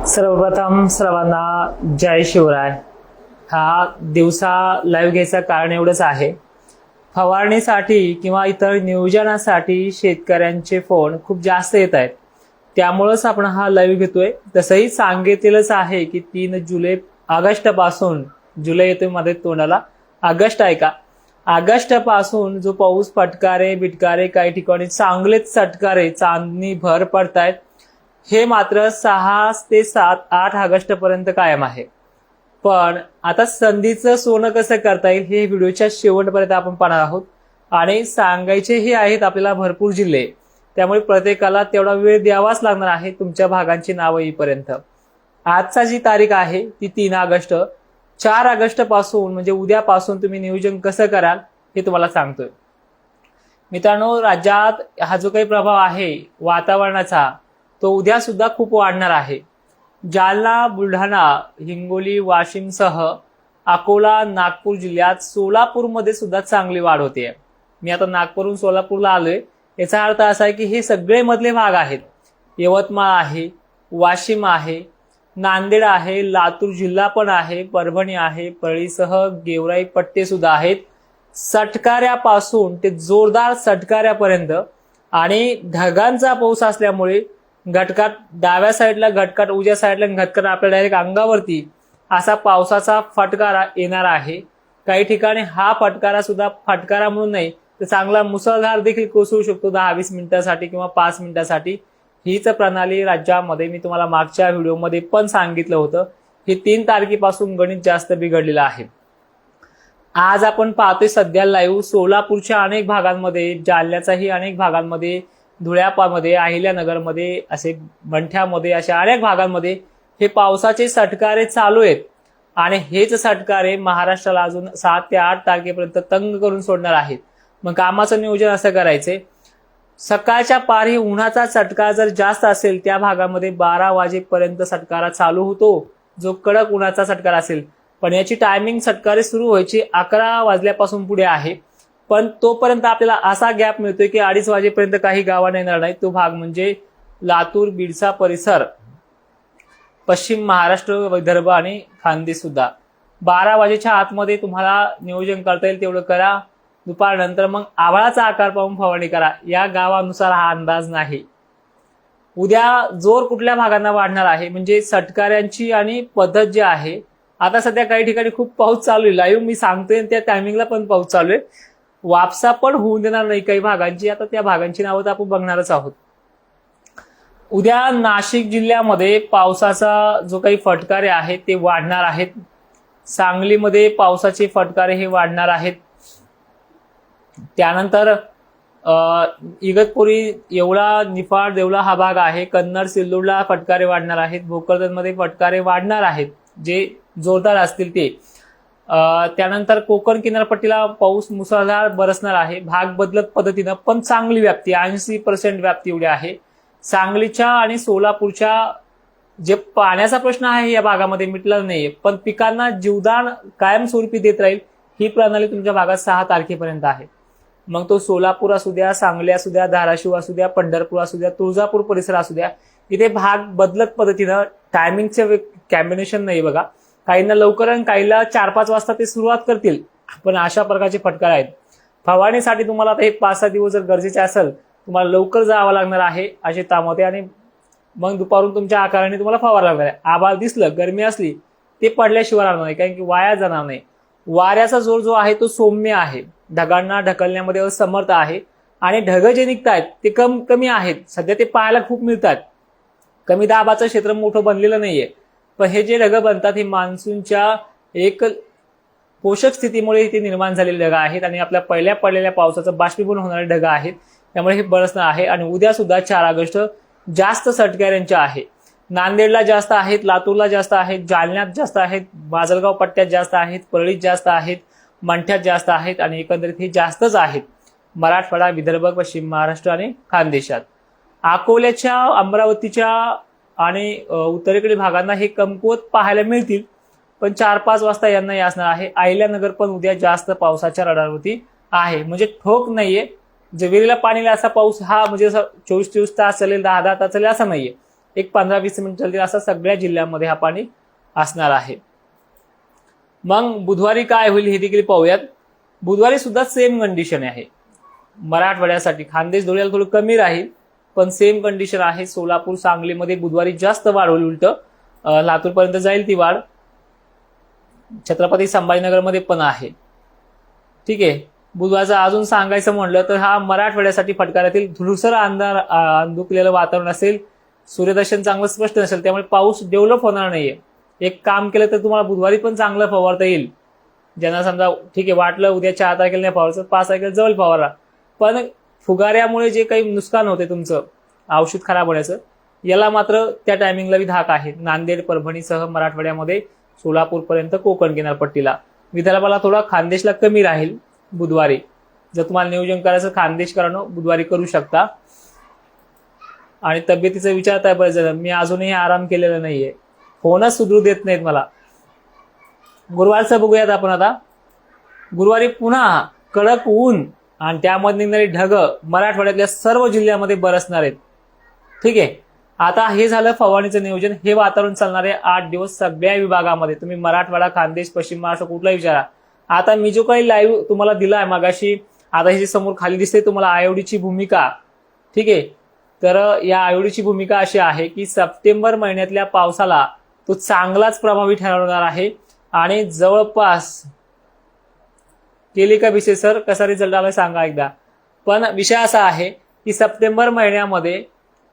सर्वप्रथम सर्वांना जय शिवराय। हा दिवसा लाईव्ह घ्यायचं कारण एवढंच आहे, फवारणीसाठी किंवा इतर नियोजनासाठी शेतकऱ्यांचे फोन खूप जास्त येत आहेत, त्यामुळेच आपण हा लाईव्ह घेतोय। तसंही सांगितलेलंच आहे की 3 जुलै ऑगस्ट पासून, जुलै येतोय मध्ये तोंडाला, ऑगस्ट आहे का, ऑगस्ट पासून जो पाऊस फटकारे बिटकारे काही ठिकाणी चांगलेच चटकारे चांदणी भर पडतायत, हे मात्र 6 ते 7-8 ऑगस्ट पर्यंत कायम आहे। पण आता संधीचं सोनं कसं करता येईल हे व्हिडिओच्या शेवटपर्यंत आपण पाहणार आहोत आणि सांगायचेही आहेत आपल्याला भरपूर जिल्हे, त्यामुळे प्रत्येकाला तेवढा वेळ द्यावाच लागणार आहे तुमच्या भागांची नावं येईपर्यंत। आजचा जी तारीख आहे ती 3 ऑगस्ट। 4 ऑगस्ट पासून म्हणजे उद्यापासून तुम्ही नियोजन कसं कराल हे तुम्हाला सांगतोय। मित्रांनो, राज्यात हा जो काही प्रभाव आहे वातावरणाचा तो उद्या सुद्धा खूप वाढणार आहे। जालना, बुलढाणा, हिंगोली, वाशिमसह अकोला, नागपूर जिल्ह्यात, सोलापूरमध्ये सुद्धा चांगली वाढ होते। मी आता नागपूरहून सोलापूरला आलोय, याचा अर्थ असा आहे की हे सगळे मधले भाग आहेत। यवतमाळ आहे, वाशिम आहे, नांदेड आहे, लातूर जिल्हा पण आहे, परभणी आहे, परळीसह गेवराई पट्टे सुद्धा आहेत। सटकाऱ्यापासून ते जोरदार सटकाऱ्यापर्यंत आणि ढगांचा पाऊस असल्यामुळे घटकाट डाव्या साईडला घटकाट, उजव्या साईडला घटकाट आपल्या डायरेक्ट अंगावरती असा पावसाचा फटकारा येणार आहे। काही ठिकाणी हा फटकारा सुद्धा फटकारा म्हणून नाही तर चांगला मुसळधार देखील कोसळू शकतो 10-20 मिनिटांसाठी किंवा 5 मिनिटांसाठी। हीच प्रणाली राज्यामध्ये मी तुम्हाला मागच्या व्हिडिओमध्ये पण सांगितलं होतं। हे 3 तारखेपासून गणित जास्त बिघडलेलं आहे। आज आपण पाहतोय सध्या लाईव्ह सोलापूरच्या अनेक भागांमध्ये, जालन्याचाही अनेक भागांमध्ये, धुळ्यामध्ये, अहिल्यानगरमध्ये, असे मंठ्यामध्ये, अशा अनेक भागांमध्ये हे पावसाचे सटकारे चालू आहेत आणि हेच सटकारे महाराष्ट्राला अजून 7 ते 8 तारखेपर्यंत तंग करून सोडणार आहेत। मग कामाचं नियोजन असं करायचंय, सकाळच्या पारी उन्हाचा चटका जर जास्त असेल त्या भागामध्ये 12 वाजेपर्यंत सटकारा चालू होतो, जो कडक उन्हाचा सटकारा असेल। पण याची टायमिंग सटकारे सुरू व्हायची 11 वाजल्यापासून पुढे आहे, पण तोपर्यंत आपल्याला असा गॅप मिळतोय की 2:30 वाजेपर्यंत काही गावांना येणार नाही। तो भाग म्हणजे लातूर, बीडचा परिसर, पश्चिम महाराष्ट्र, विदर्भ आणि खानदेश सुद्धा। 12 वाजेच्या आतमध्ये तुम्हाला नियोजन करता येईल तेवढं करा। दुपारनंतर मग आभाळाचा आकार पाहून फवारणी करा, या गावानुसार हा अंदाज नाही। उद्या जोर कुठल्या भागांना वाढणार आहे म्हणजे सटकाऱ्यांची आणि पद्धत जी आहे, आता सध्या काही ठिकाणी खूप पाऊस चालू आहे, लाईव्ह मी सांगतोय त्या टायमिंगला पण पाऊस चालू आहे, वापसा पण होऊन देणार नाही काही भागांची। आता त्या भागांची नावं तर आपण बघणारच आहोत। उद्या नाशिक जिल्ह्यामध्ये पावसाचा जो काही फटकारे आहेत ते वाढणार आहेत। सांगलीमध्ये पावसाचे फटकारे हे वाढणार आहेत। त्यानंतर इगतपुरी, येवला, निफाड, देवळा हा भाग आहे। कन्नड, सिल्लोडला फटकारे वाढणार आहेत। भोकरदनमध्ये फटकारे वाढणार आहेत जे जोरदार असतील ते। त्यानंतर कोकण किनारपट्टीला पाऊस मुसळधार बरसणार आहे। भाग बदलत पद्धतीनं पण चांगली व्याप्ती, 80% व्याप्ती एवढी आहे। सांगलीच्या आणि सोलापूरच्या जे पाण्याचा प्रश्न आहे या भागामध्ये मिटला नाहीये, पण पिकांना जीवदान कायमस्वरूपी देत राहील ही प्रणाली तुमच्या भागात 6 तारखेपर्यंत आहे। मग तो सोलापूर असू द्या, सांगली असू द्या, धाराशिव असू द्या, पंढरपूर असू द्या, तुळजापूर परिसर असू द्या, इथे भाग बदलत पद्धतीनं टायमिंगचे कॉम्बिनेशन नाही बघा। काहींना लवकर आणि काहीला 4-5 वाजता ते सुरुवात करतील, पण अशा प्रकारचे फटकार आहेत। फवारणीसाठी तुम्हाला आता हे 5-6 दिवस जर गरजेचे असेल, तुम्हाला लवकर जावं लागणार आहे असे तामते, आणि मग दुपारून तुमच्या आकाराने तुम्हाला फवारा लागणार आहे। आभाळ दिसलं, गरमी असली, ते पडल्याशिवाय राहणार नाही, कारण की वाया जाणार नाही। वाऱ्याचा जोर जो आहे तो सौम्य आहे, ढगांना ढकलण्यामध्ये असमर्थ आहे आणि ढग जे निघतायत ते कमी आहेत। सध्या ते पाहायला खूप मिळतात, कमी दाबाचं क्षेत्र मोठं बनलेलं नाहीये, पण हे जे ढग बनतात हे मान्सूनच्या एक पोषक स्थितीमुळे ते निर्माण झालेले ढग आहेत आणि आपल्या पहिल्या पडलेल्या पावसाचं बाष्पीभवन होणारे ढग आहेत, त्यामुळे हे बरसणार आहे। आणि उद्या सुद्धा 4 ऑगस्ट जास्त सटकाऱ्यांचे आहे। नांदेडला जास्त आहेत, लातूरला जास्त आहेत, जालन्यात जास्त आहेत, माजलगाव पट्ट्यात जास्त आहेत, परळीत जास्त आहेत, मंठ्यात जास्त आहेत आणि एकंदरीत हे जास्तच आहेत मराठवाडा, विदर्भ, पश्चिम महाराष्ट्र आणि खानदेशात। अकोल्याच्या, अमरावतीच्या आणि उत्तरेकडील भागांना हे कमकुवत पाहायला मिळतील, पण 4-5 वाजता यांना असणार आहे। अहिल्यानगर पण उद्या जास्त पावसाच्या रडारवरती आहे, म्हणजे ठोक नाहीये। जमिनीला पाणी असा पाऊस हा म्हणजे 24-24 तास चालेल, 10-10 तास चालेल असं नाहीये, एक 15-20 मिनिट चालतील असा सगळ्या जिल्ह्यांमध्ये हा पाणी असणार आहे. मग बुधवारी काय होईल हे देखील पाहूयात. बुधवारी सुद्धा सेम कंडिशन आहे मराठवाड्यासाठी. खानदेश धुळ्याला थोडं कमी राहील पण सेम कंडिशन आहे. सोलापूर सांगलीमध्ये बुधवारी जास्त वाढ होईल, उलट लातूर पर्यंत जाईल ती वाढ. छत्रपती संभाजीनगरमध्ये पण आहे. ठीक आहे. बुधवारचं अजून सांगायचं म्हणलं तर हा मराठवाड्यासाठी फटकारातील धुळसर अंधुकलेलं वातावरण असेल. सूर्यदर्शन चांगलं स्पष्ट नसेल त्यामुळे पाऊस डेव्हलप होणार नाहीये. एक काम केलं तर तुम्हाला बुधवारी पण चांगलं फवारता येईल. ज्यांना समजा ठीक आहे वाटलं उद्या 4 तारखेला नाही फवारायचं, 5 तारखेला जवळ फवारा, पण फुगाऱ्यामुळे जे काही नुकसान होते तुमचं औषध खराब होण्याचं, याला मात्र त्या टायमिंगला धाक आहे. नांदेड परभणीसह मराठवाड्यामध्ये सोलापूरपर्यंत कोकण किनारपट्टीला. विदर्भाला थोडा खानदेशला कमी राहील बुधवारी. जर तुम्हाला नियोजन करायचं खानदेशकरांनो बुधवारी करू शकता. आणि तब्येतीचं विचारताय बरेच जण, मी अजूनही आराम केलेला नाहीये, फोनच सुधरू देत नाहीत मला. गुरुवारचं बघूयात आपण आता. गुरुवारी पुन्हा कडक ऊन आणि त्यामध्ये निघणारी ढग मराठवाड्यातल्या सर्व जिल्ह्यामध्ये बरसणार आहेत. ठीक आहे. आता हे झालं फवारणीचं नियोजन. हे वातावरण चालणार आहे 8 दिवस सगळ्या विभागामध्ये. तुम्ही मराठवाडा, खानदेश, पश्चिम महाराष्ट्र कुठलाही विचारा. आता मी जो काही लाईव्ह तुम्हाला दिला आहे मागाशी, आता हे समोर खाली दिसते तुम्हाला आयोडीची भूमिका. ठीक आहे. तर या आयोडीची भूमिका अशी आहे की सप्टेंबर महिन्यातल्या पावसाला तो चांगलाच प्रभावी ठरवणार आहे. आणि जवळपास केली का विशेष सर, कसा रिझल्ट आला सांगा एकदा. पण विषय असा आहे की सप्टेंबर महिन्यामध्ये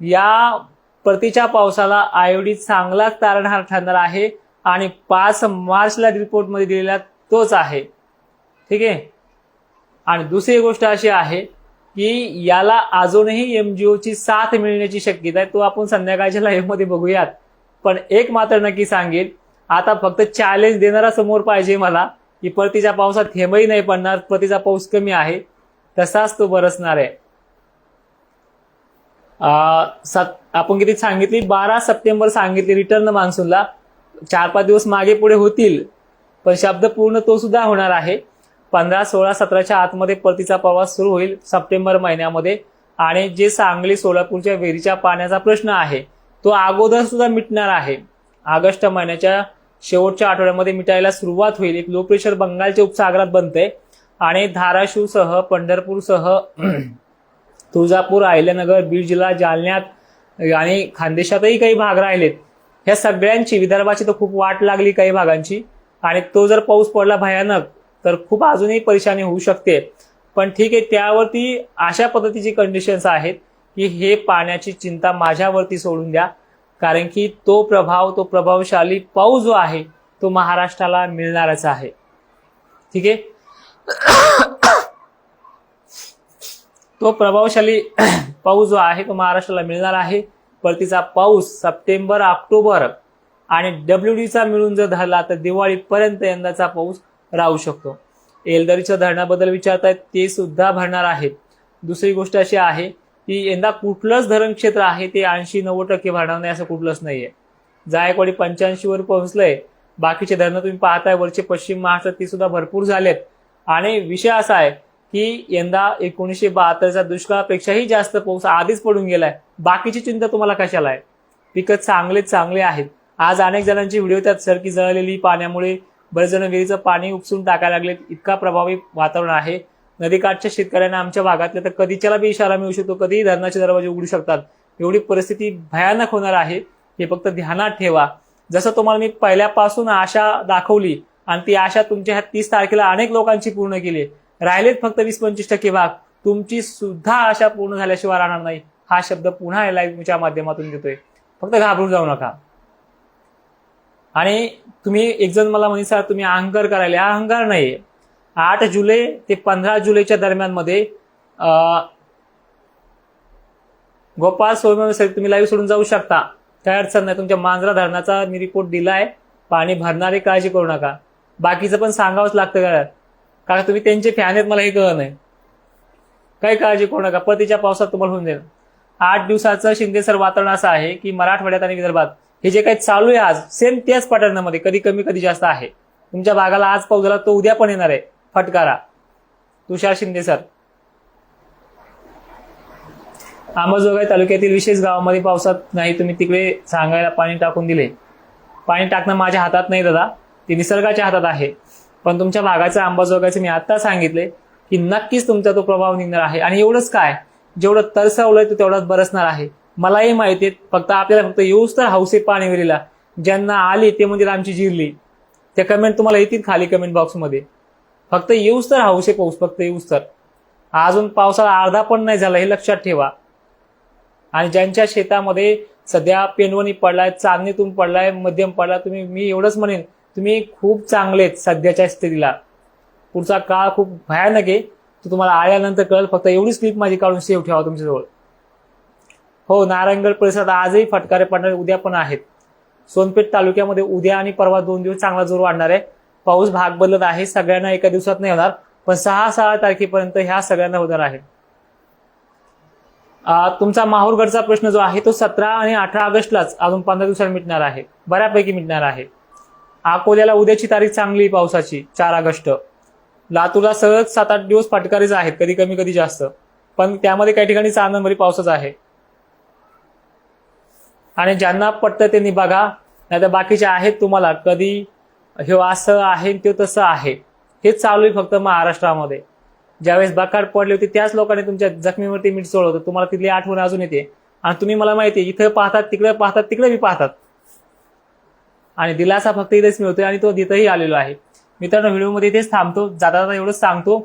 या परतीच्या पावसाला आयोडी चांगलाच तारणहार ठरणार आहे आणि 5 मार्चला रिपोर्टमध्ये दिलेला तोच आहे. ठीक आहे. आणि दुसरी गोष्ट अशी आहे की याला अजूनही एमजीओची साथ मिळण्याची शक्यता आहे. तो आपण संध्याकाळच्या लाईव्ह मध्ये बघूयात. पण एक मात्र नक्की सांगेल, आता फक्त चॅलेंज देणारा समोर पाहिजे मला की परतीच्या पावसात थेंबही नाही पडणार, परतीचा पाऊस कमी आहे तसाच तो बरसणार आहे. आपण किती सांगितली, 12 सप्टेंबर सांगितली रिटर्न मान्सूनला. 4-5 दिवस मागे पुढे होतील पण शब्द पूर्ण तो सुद्धा होणार आहे. 15, 16, 17च्या आतमध्ये परतीचा प्रवास सुरू होईल सप्टेंबर महिन्यामध्ये. आणि जे सांगली सोलापूरच्या विहिरीच्या पाण्याचा प्रश्न आहे तो अगोदर सुद्धा मिटणार आहे. ऑगस्ट महिन्याच्या शेवटच्या आठवड्यामध्ये मिटायला सुरुवात होईल. एक लो प्रेशर बंगालच्या उपसागरात बनते आणि धाराशिवसह पंढरपूरसह तुळजापूर, अहिल्यानगर, बीड जिल्हा, जालन्यात आणि खानदेशातही काही भाग राहिलेत. ह्या सगळ्यांची, विदर्भाची तर खूप वाट लागली काही भागांची. आणि तो जर पाऊस पडला भयानक तर खूप अजूनही परेशानी होऊ शकते. पण ठीक आहे, त्यावरती अशा पद्धतीची कंडिशन्स आहेत की हे पाण्याची चिंता माझ्यावरती सोडून द्या. कारण की तो प्रभावशाली पाऊस जो आहे तो महाराष्ट्राला मिळणारच आहे. ठीक आहे. तो प्रभावशाली पाऊस जो आहे तो महाराष्ट्राला मिळणार आहे. परतीचा पाऊस सप्टेंबर, ऑक्टोबर आणि डब्ल्यूडीचा मिळून जर धरला तर दिवाळीपर्यंत यंदाचा पाऊस राहू शकतो. येलदरीच्या धरणाबद्दल विचारतायत, ते सुद्धा भरणार आहेत. दुसरी गोष्ट अशी आहे की यंदा कुठलंच धरण क्षेत्र आहे ते 80-90% भरणार नाही असं कुठलंच नाहीये. जायकवाडी 85 वर पोहोचलंय. बाकीचे धरणं तुम्ही पाहताय वरचे पश्चिम महाराष्ट्रात ती सुद्धा भरपूर झालेत. आणि विषय असा आहे की यंदा 1972चा दुष्काळापेक्षाही जास्त पाऊस आधीच पडून गेलाय. बाकीची चिंता तुम्हाला कशाला आहे? पिकं चांगले आहेत. आज अनेक जणांची व्हिडिओ त्यात सरकी जळलेली पाण्यामुळे बरेच जण विहिरीचं पाणी उपसून टाकायला लागले. इतका प्रभावी वातावरण आहे. नदीकाठच्या शेतकऱ्यांना आमच्या भागातले तर कधीच्याला बी इशारा मिळू शकतो, कधीही धरणाचे दरवाजे उघडू शकतात. एवढी परिस्थिती भयानक होणार आहे, हे फक्त ध्यानात ठेवा. जसं तुम्हाला मी पहिल्यापासून आशा दाखवली आणि ती आशा तुमच्या ह्या 30 तारखेला अनेक लोकांची पूर्ण केली. राहिलेत फक्त 20-25% भाग. तुमची सुद्धा आशा पूर्ण झाल्याशिवाय राहणार नाही. हा शब्द पुन्हा लाईव्हच्या माध्यमातून देतोय. फक्त घाबरून जाऊ नका. आणि तुम्ही एक जण मला म्हणे सर तुम्ही अहंकार करायला, अहंकार नाहीये. 8 जुलै ते 15 जुलैच्या दरम्यान मध्ये गोपाळ सोमवार सर तुम्ही लाईव्ह सोडून जाऊ शकता, काय अडचण नाही. तुमच्या मांजरा धरणाचा मी रिपोर्ट दिलाय, पाणी भरणारे, काळजी करू नका. बाकीचं पण सांगावंच लागतं का, कारण तुम्ही त्यांचे फॅन आहेत, मला हे कळलं नाही. काही काळजी करू नका, परतीच्या पावसात तुम्हाला होऊन जाईल. 8 दिवसाचं शिंदे सर वातावरण असं आहे की मराठवाड्यात आणि विदर्भात हे जे काही चालू आहे आज सेम त्याच पॅटर्नमध्ये कधी कमी कधी जास्त आहे. तुमच्या भागाला आज पाऊस झाला तो उद्या पण येणार आहे फटकारा. तुषार शिंदे सर अंबाजोगाई तालुक्यातील विशेष गावामध्ये पावसात नाही तुम्ही तिकडे सांगायला पाणी टाकून दिले. पाणी टाकणं माझ्या हातात नाही दादा, ते निसर्गाच्या हातात आहे. पण तुमच्या भागाचं अंबाजोगाईचं मी आता सांगितले की नक्कीच तुमचा तो प्रभाव निघणार आहे. आणि एवढंच काय, जेवढं तरसवलंय तो तेवढाच बरसणार आहे. मलाही माहिती आहे, फक्त आपल्याला फक्त येऊच तर हौसे पाणी विहिरीला. ज्यांना आली ते म्हणजे आमची जिरली. त्या कमेंट तुम्हाला येतील खाली कमेंट बॉक्समध्ये. फक्त येऊच तर हौसे पाऊस, फक्त येऊच तर. अजून पावसाला अर्धा पण नाही झाला, हे लक्षात ठेवा. आणि ज्यांच्या शेतामध्ये सध्या पेनवणी पडलाय, चांदणीतून पडलाय, मध्यम पडला, मी एवढंच म्हणेन तुम्ही खूप चांगलेत सध्याच्या स्थितीला. पुढचा काळ खूप भयानक आहे, तो तुम्हाला आल्यानंतर कळेल. फक्त एवढीच क्लिप माझी काढून सेव्ह ठेवा तुमच्याजवळ. हो, नारायणगड परिसरात आजही फटकारे पडणारे उद्या पण आहेत. सोनपेठ तालुक्यामध्ये उद्या आणि परवा 2 दिवस चांगला जोर वाढणार आहे. पाऊस भाग बदलत आहे, सगळ्यांना एका दिवसात नाही होणार, पण 6 तारखेपर्यंत ह्या सगळ्यांना होणार आहे. तुमचा माहूरगडचा प्रश्न जो आहे तो 17 आणि 18 ऑगस्टलाच अजून 15 दिवसांनी मिटणार आहे, बऱ्यापैकी मिटणार आहे. अकोल्याला उद्याची तारीख चांगली पावसाची 4 ऑगस्ट. लातूरला सलग 7-8 दिवस फटकारीच आहेत, कधी कमी कधी जास्त, पण त्यामध्ये काही ठिकाणी चांदणभरी पावसाच आहे. आणि ज्यांना पटतं त्यांनी बघा, नाही तर बाकीचे आहेत तुम्हाला कधी हे असं आहे ते तसं आहे, हेच चालू आहे फक्त महाराष्ट्रामध्ये. ज्यावेळेस बकाड पडली होती त्याच लोकांनी तुमच्या जखमीवरती मीठ सोडलं होतं, तुम्हाला तिथली आठवण अजून येते. आणि तुम्ही मला माहिती आहे, इथं पाहतात तिकडे पाहतात तिकडे बी पाहतात. आणि दिलासा फक्त इथेच मिळतोय आणि तो तिथंही आलेलो आहे. मित्रांनो, व्हिडिओमध्ये इथेच थांबतो. जाता जाता एवढंच सांगतो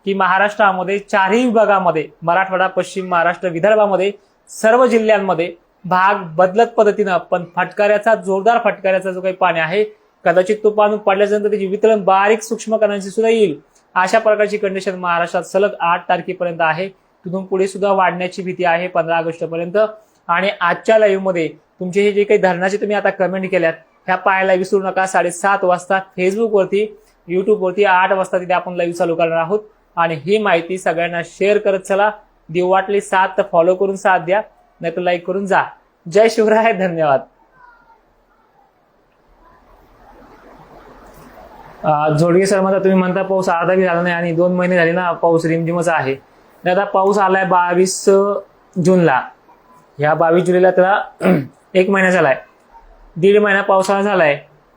की महाराष्ट्रामध्ये 4ही विभागामध्ये, मराठवाडा, पश्चिम महाराष्ट्र, विदर्भामध्ये सर्व जिल्ह्यांमध्ये भाग बदलत पद्धतीनं, पण फटकाऱ्याचा, जोरदार फटकाऱ्याचा जो काही पाणी आहे, कदाचित तो पाणी पडल्यानंतर त्याची वितरण बारीक सूक्ष्म कणांची सुद्धा येईल. अशा प्रकारची कंडिशन महाराष्ट्रात सलग 8 तारखेपर्यंत आहे. तिथून पुढे सुद्धा वाढण्याची भीती आहे 15 ऑगस्ट पर्यंत. आणि आजच्या लाईव्ह मध्ये तुमचे हे जे काही धरणाचे तुम्ही आता कमेंट केल्यात ह्या पाहायला विसरू नका. 7:30 वाजता फेसबुकवरती, युट्यूबवरती 8 वाजता तिथे आपण लाईव्ह चालू करणार आहोत. आणि ही माहिती सगळ्यांना शेअर करत चला. देव वाटली साथ तर फॉलो करून साथ द्या, नाही तर लाईक करून जा. जय शिवराय, धन्यवाद. जोडगे सर म्हणता तुम्ही म्हणता पाऊस अर्धा बी झाला नाही आणि 2 महिने झाले ना पाऊस रिमझिमच आहे. आता पाऊस आलाय 22 जूनला, ह्या 22 जुलैला त्याला 1 महिना झालाय, 1.5 महिना पावसाळा झालाय.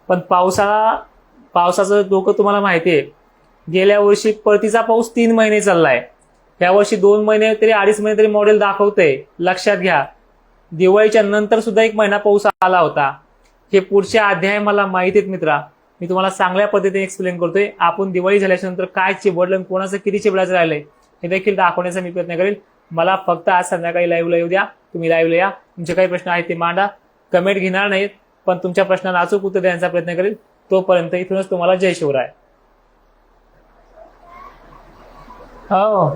पण पावसाचं डोकं तुम्हाला माहितीये, गेल्या वर्षी परतीचा पाऊस 3 महिने चाललाय, या वर्षी 2 महिने तरी 2.5 महिने तरी मॉडेल दाखवतंय. लक्षात घ्या, दिवाळीच्या नंतर सुद्धा 1 महिना पाऊस आला होता. हे पुढचे अध्याय मला माहिती आहेत मित्रा, मी तुम्हाला चांगल्या पद्धतीने एक्सप्लेन करतोय. आपण दिवाळी झाल्याच्या नंतर काय चिबडलं, कोणाचं किती चिबडायचं राहिलंय हे देखील दाखवण्याचा मी प्रयत्न करेल. मला फक्त आज संध्याकाळी लाईव्हला येऊ द्या, तुम्ही लाईव्हला या, तुमचे काही प्रश्न आहेत ते मांडा. कमेंट घेणार नाहीत, पण तुमच्या प्रश्नांना अचूक उत्तर देण्याचा प्रयत्न करेल. तोपर्यंत इथूनच तुम्हाला जय शिवराय. हो.